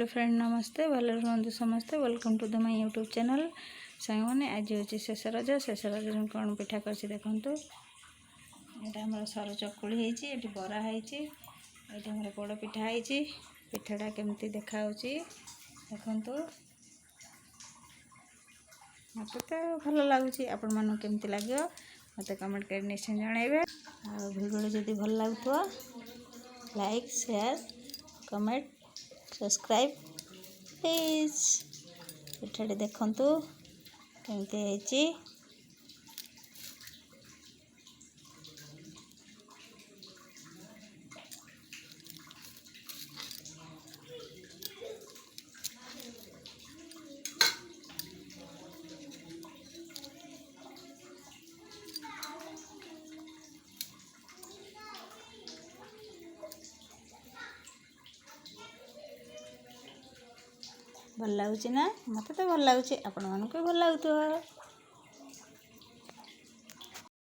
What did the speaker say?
Hello friend नमस्ते भले रुहतु समस्ते welcome to the my YouTube channel song मैंने आज हूँ शेष रज कौन पिठा कर देखु यहाँ आम सर चकुड़ी होती बरा होती आम पोड़ पिठा होती पिठाटा केमती देखा देखु मत तो भल लगुच आपण मानू केमती लगे मत कमेंट कर निश्चय जनइबे आ भिडियो जदि भल लगुव like share comment subscribe please पिठाटी देखंतु केमती होती भल लगुच ना मत तो भल लगुच आपण मानक भल लगुव।